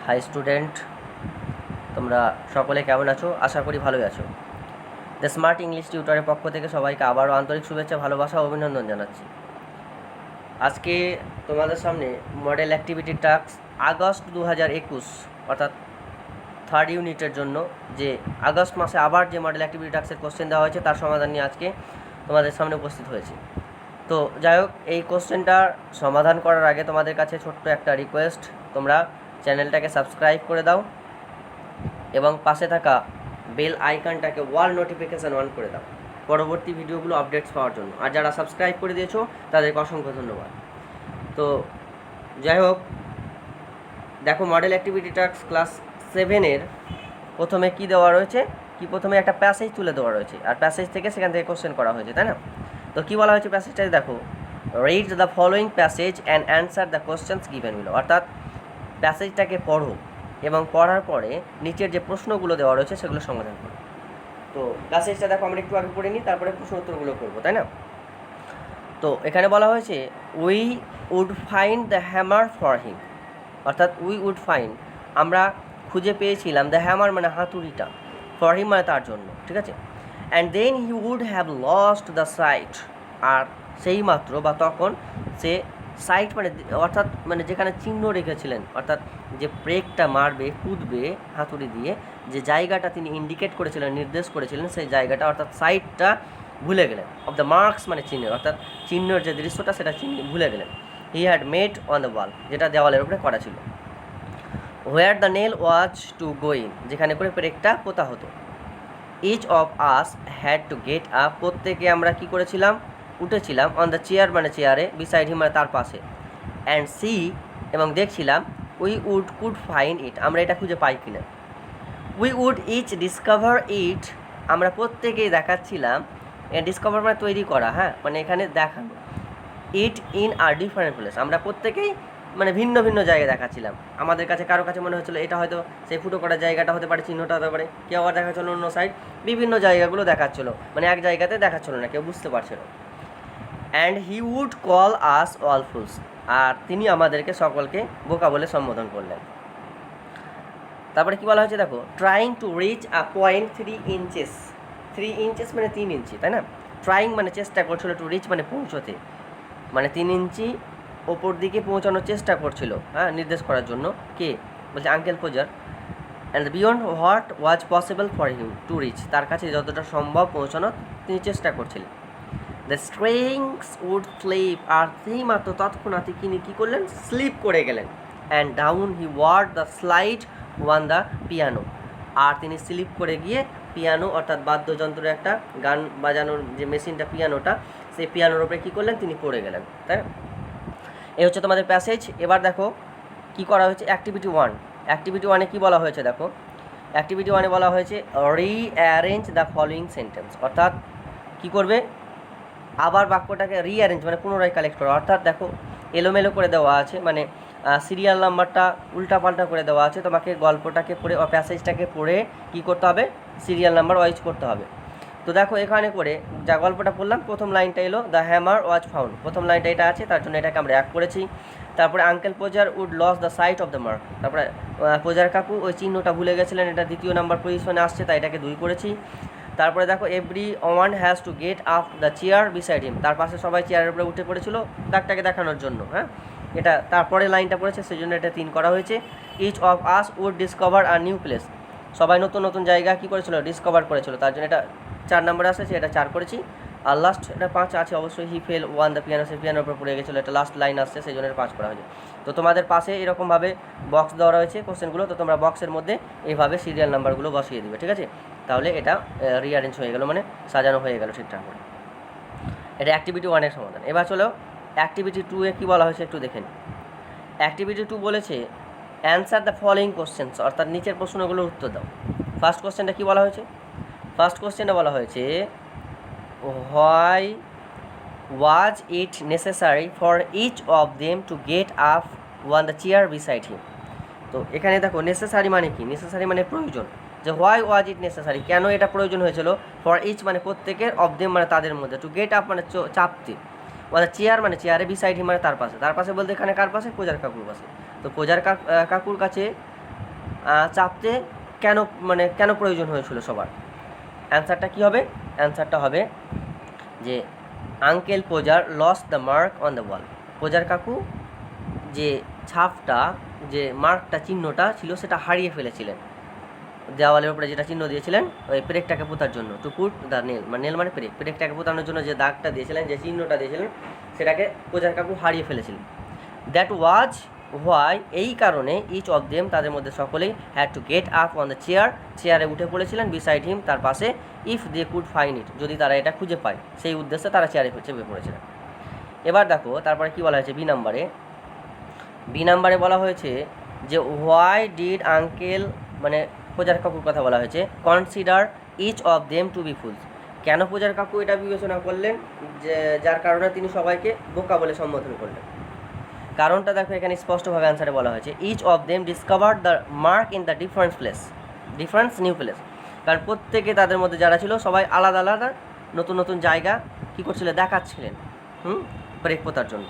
High student, তোমরা সকলে কেমন আছো? আশা করি ভালোই আছো। দ্য স্মার্ট ইংলিশ টিউটরের পক্ষ থেকে সবাইকে আবারও আন্তরিক শুভেচ্ছা, ভালোবাসা ও অভিনন্দন জানাচ্ছি। আজকে তোমাদের সামনে মডেল অ্যাক্টিভিটি টাস্ক আগস্ট 2021 অর্থাৎ থার্ড ইউনিটের জন্য যে আগস্ট মাসে আবার যে মডেল অ্যাক্টিভিটি টাস্কের কোশ্চেন দেওয়া হয়েছে তার সমাধান নিয়ে আজকে তোমাদের সামনে উপস্থিত হয়েছে। তো যাই হোক, এই কোশ্চেনটার সমাধান করার আগে তোমাদের কাছে ছোট্ট একটা রিকোয়েস্ট, তোমরা চ্যানেলটাকে সাবস্ক্রাইব করে দাও এবং পাশে থাকা বেল আইকনটাকে ওয়াল নোটিফিকেশান অন করে দাও পরবর্তী ভিডিওগুলো আপডেটস পাওয়ার জন্য। আর যারা সাবস্ক্রাইব করে দিয়েছো তাদেরকে অসংখ্য ধন্যবাদ। তো যাই হোক, দেখো মডেল অ্যাক্টিভিটি টাস্ক ক্লাস 7-এর প্রথমে কি দেওয়া রয়েছে, প্রথমে একটা প্যাসেজ তুলে দেওয়া রয়েছে আর প্যাসেজ থেকে সেখান থেকে কোশ্চেন করা হয়েছে, তাই না? তো কী বলা হয়েছে প্যাসেজটাতে দেখো, read the following passage and answer the questions given below. অর্থাৎ প্যাসেজটাকে পড়ো এবং পড়ার পরে নিচের যে প্রশ্নগুলো দেওয়া রয়েছে সেগুলো সমাধান করো। তো প্যাসেজটা দেখো, আমরা একটু আগে পড়ে নিই, তারপরে প্রশ্ন উত্তরগুলো করবো, তাই না? তো এখানে বলা হয়েছে we would find the hammer for him, অর্থাৎ উই উড ফাইন্ড আমরা খুঁজে পেয়েছিলাম, দ্য হ্যামার মানে হাতুড়িটা, ফর হিম মানে তার জন্য, ঠিক আছে? And then he would have lost the sight, আর সেই মাত্র বা তখন সে সাইট মানে অর্থাৎ মানে যেখানে চিহ্ন রেখেছিলেন, অর্থাৎ যে ব্রেকটা মারবে কুদবে হাতুড়ি দিয়ে, যে জায়গাটা তিনি ইন্ডিকেট করেছিলেন, নির্দেশ করেছিলেন, সেই জায়গাটা অর্থাৎ সাইটটা ভুলে গেলেন। অফ দ্য মার্কস মানে চিহ্ন, অর্থাৎ চিহ্নের যে দৃশ্যটা সেটা ভুলে গেলেন। He had made on the wall, যেটা দেওয়ালের উপরে করা ছিল। Where the nail was to going, যেখানে করে ব্রেকটা পোতা হতো। Each of us had to get up, প্রত্যেকে আমরা কি করেছিলাম, উঠেছিলাম। অন দ্য চেয়ার মানে চেয়ারে, বিসাইড হিম মানে তার পাশে। অ্যান্ড সি এবং দেখছিলাম, উই কুড ফাইন্ড ইট, আমরা এটা খুঁজে পাই কিনা। উই উড ইচ ডিসকভার ইট, আমরা প্রত্যেকেই দেখাচ্ছিলাম। ডিসকভার মানে তৈরি করা, হ্যাঁ, মানে এখানে দেখানো। It in a different place, আমরা প্রত্যেকেই মানে ভিন্ন ভিন্ন জায়গায় দেখাচ্ছিলাম। আমাদের কাছে কারো কাছে মনে হচ্ছিলো এটা হয়তো সেই ফুটো করা জায়গাটা হতে পারে, চিহ্নটা হতে পারে, কেউ আবার দেখাচ্ছিল অন্য সাইড, বিভিন্ন জায়গাগুলো দেখাচ্ছিলো, মানে এক জায়গাতে দেখাচ্ছিলো না, কেউ বুঝতে পারছিল। And he would call us all fools, আর তিনি আমাদেরকে সকলকে বোকা বলে সম্বোধন করলেন। তারপরে কি বলা হয়েছে দেখো, trying to reach a point 3 inches, 3 inches মানে 3 ইঞ্চি, তাই না? ট্রাইং মানে চেষ্টা করছিল, টু রিচ মানে পৌঁছতে, মানে 3 ইঞ্চি ওপর দিকে পৌঁছানোর চেষ্টা করছিল, হ্যাঁ, নির্দেশ করার জন্য। কে বলছে? Uncle Podger. And beyond what was possible for him to reach, তার কাছে যতটা সম্ভব পৌঁছানোর তিনি চেষ্টা করছিলেন। দ্য স্ট্রিংস উড স্লিপ, আর সেই মাত্র তৎক্ষণাৎ তিনি কী করলেন, স্লিপ করে গেলেন। And down he would the slide on the piano, আর তিনি স্লিপ করে গিয়ে পিয়ানো অর্থাৎ বাদ্যযন্ত্রের একটা গান বাজানোর যে মেশিনটা পিয়ানোটা, সেই পিয়ানোর ওপরে কী করলেন, তিনি পড়ে গেলেন, তাই না? এই হচ্ছে তোমাদের প্যাসেজ। এবার দেখো কি করা হয়েছে, অ্যাক্টিভিটি 1। অ্যাক্টিভিটি 1-এ কী বলা হয়েছে দেখো, অ্যাক্টিভিটি 1-এ বলা হয়েছে রিঅ্যারেঞ্জ দ্য ফলোয়িং সেন্টেন্স, অর্থাৎ কী করবে, আবার বাক্যটাকে রিঅ্যারেঞ্জ মানে পুনরায় কালেক্ট করা। অর্থাৎ দেখো এলোমেলো করে দেওয়া আছে, মানে সিরিয়াল নাম্বারটা উল্টাপাল্টা করে দেওয়া আছে, তোমাকে গল্পটাকে পড়ে বা প্যাসেজটাকে পড়ে কী করতে হবে, সিরিয়াল নাম্বার ওয়াইজ করতে হবে। তো দেখো এখানে করে যা গল্পটা পড়লাম, প্রথম লাইনটা এলো দ্য হ্যামার ওয়াজ ফাউন্ড, প্রথম লাইনটা এটা আছে, তার জন্য এটাকে আমরা 1 করেছি। তারপরে uncle Podger would lose the sight of the mark, তারপরে পোজার কাকু ওই চিহ্নটা ভুলে গেছিলেন, এটা দ্বিতীয় নাম্বার পজিশনে আসছে, তাই এটাকে 2 করেছি। তারপরে দেখো every one has to get up the chair beside him, তার পাশে সবাই চেয়ারের উপরে উঠে পড়েছিল দাগটাকে দেখানোর জন্য, হ্যাঁ, এটা তারপরে লাইনটা পড়েছে, সেই জন্য এটা 3 করা হয়েছে। Each of us would discover a new place, সবাই নতুন নতুন জায়গা কী করেছিল, ডিসকভার করেছিল, তার জন্য এটা 4 নম্বরে আসছে, এটা 4 করেছি। আর লাস্ট এটা 5 আছে অবশ্যই, হি ফেল ওয়ান দ্য পিয়ানো, সে পিয়ানোর উপর পড়ে গেছিলো, এটা লাস্ট লাইন আসছে, সেই জন্য 5 করা হয়েছে। তো তোমাদের পাশে এরকমভাবে বক্স দেওয়া রয়েছে কোশ্চেনগুলো, তো তোমরা বক্সের মধ্যে এইভাবে সিরিয়াল নাম্বারগুলো বসিয়ে দিবে, ঠিক আছে? তাহলে এটা রিঅ্যারেঞ্জ হয়ে গেল, মানে সাজানো হয়ে গেল ঠিকঠাক করে। এটা অ্যাক্টিভিটি 1-এর সমাধান। এবার চলো অ্যাক্টিভিটি 2-এ কী বলা হয়েছে একটু দেখে নিই। অ্যাক্টিভিটি 2 বলেছে অ্যান্সার দ্য ফলোয়িং কোশ্চেন্স, অর্থাৎ নিচের প্রশ্নগুলোর উত্তর দাও। ফার্স্ট কোশ্চেনটা কী বলা হয়েছে, ফার্স্ট কোশ্চেনে বলা হয়েছে why was it necessary for each of them to get up one the chair beside him. তো এখানে দেখো নেসেসারি মানে কি, নেসেসারি মানে প্রয়োজন, যে হোয়াই ওয়াজ ইট নেসেসারি, কেন এটা প্রয়োজন হয়েছিল, ফর ইচ মানে প্রত্যেকের, অফ দেম মানে তাদের মধ্যে, টু গেট আপ মানে চাপতে, ওয়ান দ্য চেয়ার মানে চেয়ারে, বিসাইড হিম মানে তার পাশে, তার পাশে বলতে এখানে কার পাশে, পোজার কাকুর পাশে। তো পোজার কাকুর কাছে চাপতে কেন কেন প্রয়োজন হয়েছিল সবার? অ্যান্সারটা কী হবে? অ্যান্সারটা হবে যে uncle Podger lost the mark on the wall. Podger কাকু যে ছাপটা, যে মার্কটা, চিহ্নটা ছিল, সেটা হারিয়ে ফেলেছিলেন। দেওয়ালের উপরে যেটা চিহ্ন দিয়েছিলেন ওই পেরেকটাকে পোতার জন্য, to put the nail, nail মানে পেরেকটাকে পোতানোর জন্য যে দাগটা দিয়েছিলেন, যে চিহ্নটা দিয়েছিলেন, সেটাকে পোজার কাকু হারিয়ে ফেলেছিলেন। দ্যাট ওয়াজ হোয়াই, এই কারণে ইচ অফ দেম, তাদের মধ্যে সকলেই, had to get up on the চেয়ারে উঠে পড়েছিলেন, বিসাইড হিম, তার পাশে, if they could find it, যদি তারা এটা খুঁজে পায়, সেই উদ্দেশ্যে তারা চেয়ারে চেপে পড়েছিলেন। এবার দেখো তারপরে কী বলা হয়েছে বি নাম্বারে বলা হয়েছে যে হোয়াই ডিড আঙ্কেল, পূজার কাকুর কথা বলা হয়েছে, consider each of them to be fools. কেন পূজার কাকু এটা বিবেচনা করলেন যে যার কারণে তিনি সবাইকে বোকা বলে সম্বোধন করলেন? কারণটা দেখো এখানে স্পষ্টভাবে অ্যান্সারে বলা হয়েছে, each of them discovered the mark in the differences new place. কারণ প্রত্যেকে তাদের মধ্যে যারা ছিল সবাই আলাদা আলাদা নতুন নতুন জায়গা কী করছিল, দেখাচ্ছিলেন ব্রেক পোতার জন্য।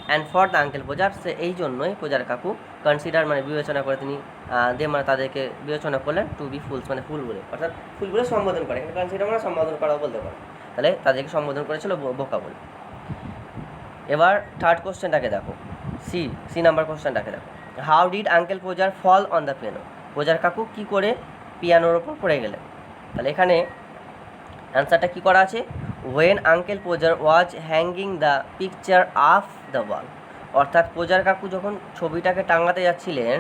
And for the uncle Podger, সে এই জন্যই পূজার কাকু কনসিডার বিবেচনা করে তিনি তাদেরকে বিবেচনা করলেন টু বি ফুলস ফুল বলে, অর্থাৎ ফুল বলে সম্বোধন করে। এখানে কনসিডার সম্বোধন করাও বলতে পারে, তাহলে তাদেরকে সম্বোধন করেছিল বোকা বলে। এবার থার্ড কোশ্চেনটাকে দেখো, সি নাম্বার কোশ্চেনটাকে দেখো, how did uncle Podger fall on the piano. Podger কাকু কী করে পিয়ানোর ওপর পড়ে গেলেন? তাহলে এখানে অ্যান্সারটা কী করা আছে, when uncle Podger was hanging the picture off the wall. অর্থাৎ পূজার কাকু যখন ছবিটাকে টাঙাতে যাচ্ছিলেন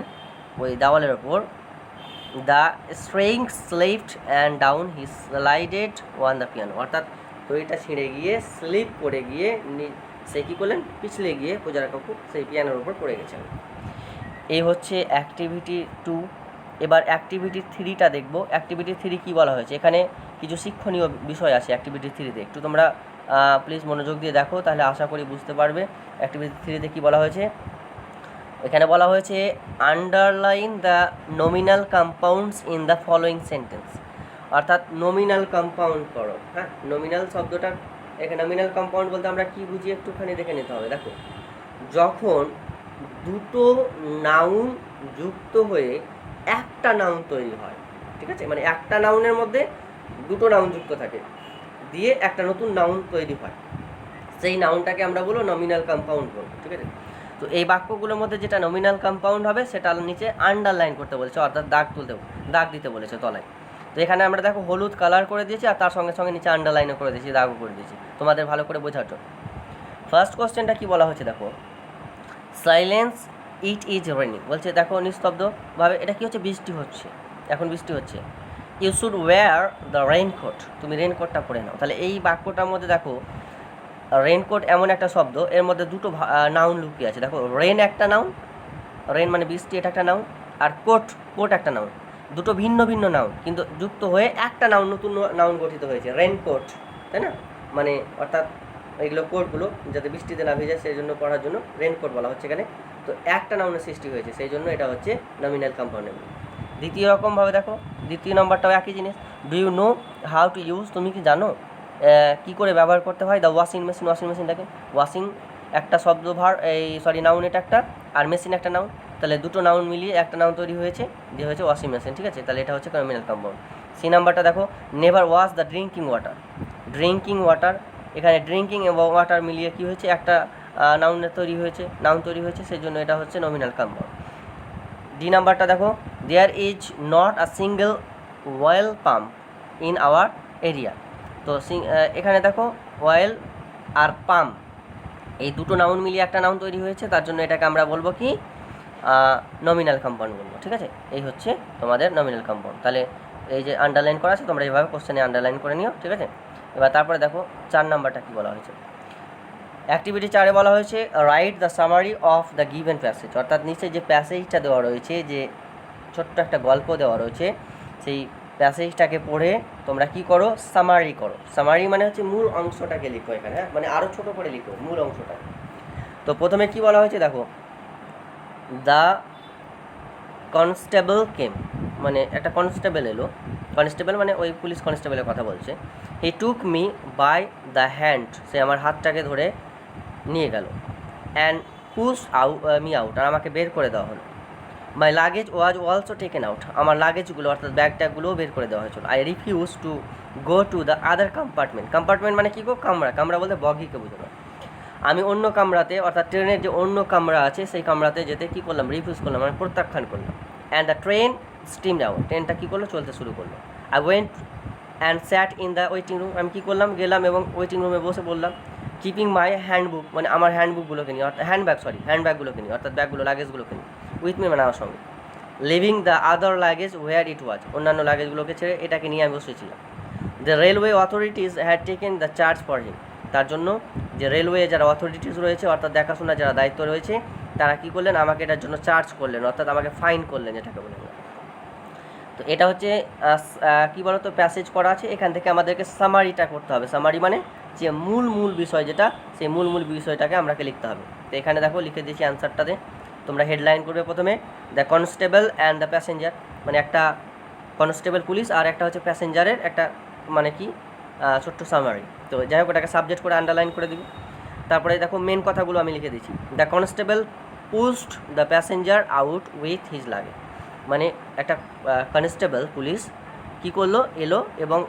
ওই দেওয়ালের ওপর, the string slipped and down he slided on the piano. অর্থাৎ দড়িটা ছিঁড়ে গিয়ে স্লিপ করে গিয়ে সে কী করলেন, পিছলে গিয়ে পূজার কাকু সেই পিয়ানোর ওপর পড়ে গেছেন। এই হচ্ছে অ্যাক্টিভিটি 2। এবার অ্যাক্টিভিটি 3টা দেখব। অ্যাক্টিভিটি 3 কী বলা হয়েছে, এখানে কিছু শিক্ষণীয় বিষয় আছে অ্যাক্টিভিটি 3তে, একটু তোমরা প্লিজ মনোযোগ দিয়ে দেখো, তাহলে আশা করি বুঝতে পারবে। অ্যাক্টিভিটি 3তে কী বলা হয়েছে, এখানে বলা হয়েছে underline the nominal compounds in the following sentence. অর্থাৎ নমিনাল কম্পাউন্ড করো। হ্যাঁ, নমিনাল শব্দটা, এখানে নমিনাল কম্পাউন্ড বলতে আমরা কী বুঝি একটুখানি দেখে নিতে হবে। দেখো, যখন দুটো নাউন যুক্ত হয়ে একটা নাউন তৈরি হয়, ঠিক আছে, একটা নাউনের মধ্যে দুটো নাউন যুক্ত থাকে, দিয়ে একটা নতুন নাউন তৈরি হয়, সেই নাউনটাকে আমরা বলবো নমিনাল কম্পাউন্ড বলবো, ঠিক আছে। তো এই বাক্যগুলোর মধ্যে যেটা নমিনাল কম্পাউন্ড হবে সেটা নিচে আন্ডারলাইন করতে বলেছে, অর্থাৎ দাগ দিতে বলেছে তলায়। তো এখানে আমরা দেখো হলুদ কালার করে দিয়েছি, আর তার সঙ্গে সঙ্গে নিচে আন্ডারলাইনও করে দিয়েছি, দাগও করে দিয়েছি, তোমাদের ভালো করে বোঝার জন্য। ফার্স্ট কোশ্চেনটা কী বলা হচ্ছে দেখো, সাইলেন্স ইট ইজ রেনিং। বলছে দেখো নিস্তব্ধভাবে, এটা কী হচ্ছে, বৃষ্টি হচ্ছে, এখন বৃষ্টি হচ্ছে। You should wear the raincoat, তুমি রেইনকোটটা পরে নাও। তাহলে এই বাক্যটার মধ্যে দেখো রেইনকোট এমন একটা শব্দ, এর মধ্যে দুটো নাউন লুকিয়ে আছে। দেখো, রেন একটা নাউন, রেন বৃষ্টি, এটা একটা নাউন, আর কোট একটা নাউন, দুটো ভিন্ন ভিন্ন নাউন কিন্তু যুক্ত হয়ে একটা নাউন, নতুন নাউন গঠিত হয়েছে, রেইনকোট, তাই না? অর্থাৎ এইগুলো কোটগুলো যাতে বৃষ্টিতে না ভেজে সেই জন্য পড়ার জন্য রেইনকোট বলা হচ্ছে এখানে। তো একটা নাউনের সৃষ্টি হয়েছে, সেই জন্য এটা হচ্ছে নমিনাল কম্পাউন্ড। দ্বিতীয় রকমভাবে দেখো, দ্বিতীয় নম্বরটাও একই জিনিস, do you know how to use, তুমি কি জানো কী করে ব্যবহার করতে হয় দ্য ওয়াশিং মেশিনটাকে। ওয়াশিং একটা নাউন এটা একটা, আর মেশিন একটা নাউন, তাহলে দুটো নাউন মিলিয়ে একটা নাউন তৈরি হয়েছে, দিয়ে হয়েছে ওয়াশিং মেশিন, ঠিক আছে। তাহলে এটা হচ্ছে নমিনাল কম্পাউন্ড। সি নাম্বারটা দেখো, never wash the drinking water, এখানে ড্রিঙ্কিং এবং ওয়াটার মিলিয়ে কী হয়েছে, একটা নাউন তৈরি হয়েছে, সেই জন্য এটা হচ্ছে নমিনাল কম্পাউন্ড। ডি নাম্বারটা দেখো, there is not a single well pump in our area. তো এখানে দেখো ওয়েল আর পাম্প এই দুটো নাউন মিলিয়ে একটা নাউন তৈরি হয়েছে, তার জন্য এটাকে আমরা বলবো কি, নমিনাল কম্পাউন্ড বলবো, ঠিক আছে। এই হচ্ছে তোমাদের নমিনাল কম্পাউন্ড। তাহলে এই যে আন্ডারলাইন করা আছে, তোমরা এইভাবে কোশ্চেনে আন্ডারলাইন করে নিও, ঠিক আছে। এবার তারপরে দেখো 4 নাম্বারটা কী বলা হয়েছে, অ্যাক্টিভিটি 4-এ বলা হয়েছে write the summary of the given passage. অর্থাৎ নিচে যে প্যাসেজটা দেওয়া রয়েছে, যে ছোট্ট একটা গল্প দেওয়া রয়েছে, সেই প্যাসেজটাকে পড়ে তোমরা কি করো, সামারি করো। সামারি হচ্ছে মূল অংশটাকে লিখো এখানে, হ্যাঁ, আরও ছোটো করে লিখো মূল অংশটা। তো প্রথমে কি বলা হয়েছে দেখো, দ্য কনস্টেবল কেম, একটা কনস্টেবল এলো, কনস্টেবল ওই পুলিশ কনস্টেবলের কথা বলছে। He took me by the hand, সে আমার হাতটাকে ধরে নিয়ে গেল। অ্যান্ড পুশ মি আউট, আর আমাকে বের করে দেওয়া হলো। My luggage was also taken out, আমার লাগেজগুলো অর্থাৎ ব্যাগ ট্যাগগুলোও বের করে দেওয়া হয়েছিল। I refuse to go to the other compartment, compartment মানে কী গো, কামরা, কামরা বলতে বগিকে বোঝানো। আমি অন্য কামরাতে অর্থাৎ ট্রেনের যে অন্য কামরা আছে সেই কামরাতে যেতে কী করলাম, রিফিউজ করলাম, মানে প্রত্যাখ্যান করলাম। And the train steam down, ট্রেনটা কী করলো, চলতে শুরু করলো। I went and sat in the waiting room, আমি কী করলাম, গেলাম এবং ওয়েটিং রুমে বসে বললাম। কিপিং মাই হ্যান্ডবুক, মানে আমার হ্যান্ডবুকগুলোকে নিয়ে, অর্থাৎ হ্যান্ডব্যাগগুলোকে নিয়ে, অর্থাৎ ব্যাগগুলো, লাগেজগুলোকে নিয়ে, উইথ মি মানে আমার সঙ্গে। Leaving the other luggage where it was, অন্যান্য লাগেজগুলোকে ছেড়ে এটাকে নিয়ে আমি বসেছিলাম। The railway authorities had taken the charge for him, তার জন্য যে রেলওয়ে যারা অথরিটিস রয়েছে অর্থাৎ দেখাশোনা যারা দায়িত্ব রয়েছে তারা কী করলেন, আমাকে এটার জন্য চার্জ করলেন, অর্থাৎ আমাকে ফাইন করলেন, এটাকে বলে। তো এটা হচ্ছে কী বলতো, প্যাসেজ করা আছে, এখান থেকে আমাদেরকে সামারিটা করতে হবে। সামারি মানে যে মূল বিষয় যেটা, সেই মূল বিষয়টাকে আমাকে লিখতে হবে। তো এখানে দেখো লিখে দিয়েছি অ্যান্সারটাতে, তোমরা হেডলাইন করবে প্রথমে, the constable and the passenger, মানে একটা কনস্টেবল পুলিশ আর একটা হচ্ছে প্যাসেঞ্জারের একটা মানে কি ছোট্ট সামারি। তো যাই হোক ওটাকে সাবজেক্ট করে আন্ডারলাইন করে দিবি। তারপরে দেখো মেন কথাগুলো আমি লিখে দিচ্ছি। The constable pushed the passenger out with his luggage, মানে একটা কনস্টেবল পুলিশ কী করলো, এলো এবং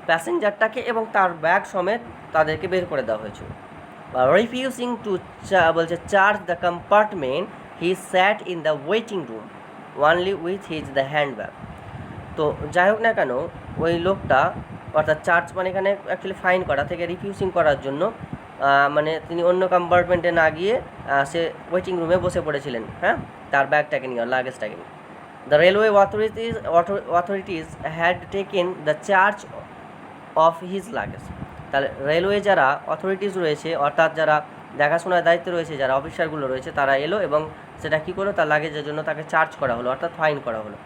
প্যাসেঞ্জারটাকে এবং তার ব্যাগ সমেত তাদেরকে বের করে দেওয়া হয়েছিল। রিফিউজিং টু বলছে charge the compartment, he sat in the waiting room only with his the hand bag. তো যাই হোক না কেন ওই লোকটা অর্থাৎ চার্জ মানে এখানে অ্যাকচুয়ালি ফাইন করা থেকে রিফিউজিং করার জন্য মানে তিনি অন্য কম্পার্টমেন্টে না গিয়ে সে ওয়েটিং রুমে বসে পড়েছিলেন, হ্যাঁ, তার ব্যাগটাকে নিয়ে, লাগেজটাকে নিয়ে। The railway authorities had taken the charge of his luggage, তাহলে রেলওয়ে যারা অথরিটিস রয়েছে অর্থাৎ যারা দেখাশোনার দায়িত্বে রয়েছে, যারা অফিসারগুলো রয়েছে তারা এলো এবং সেটা কী করলো, তার লাগেজের জন্য তাকে চার্জ করা হলো, অর্থাৎ ফাইন করা হলো।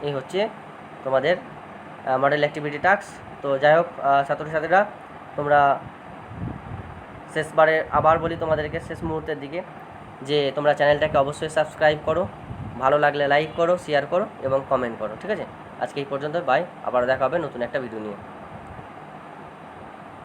এই হচ্ছে তোমাদের মডেল অ্যাক্টিভিটি টাস্ক। তো যাই হোক ছাত্রছাত্রীরা, তোমরা শেষবারে আবার বলি তোমাদেরকে শেষ মুহূর্তের দিকে যে তোমরা চ্যানেলটাকে অবশ্যই সাবস্ক্রাইব করো, ভালো লাগলে লাইক করো, শেয়ার করো এবং কমেন্ট করো, ঠিক আছে? আজকে এই পর্যন্ত, বাই, আবার দেখা হবে নতুন একটা ভিডিও নিয়ে।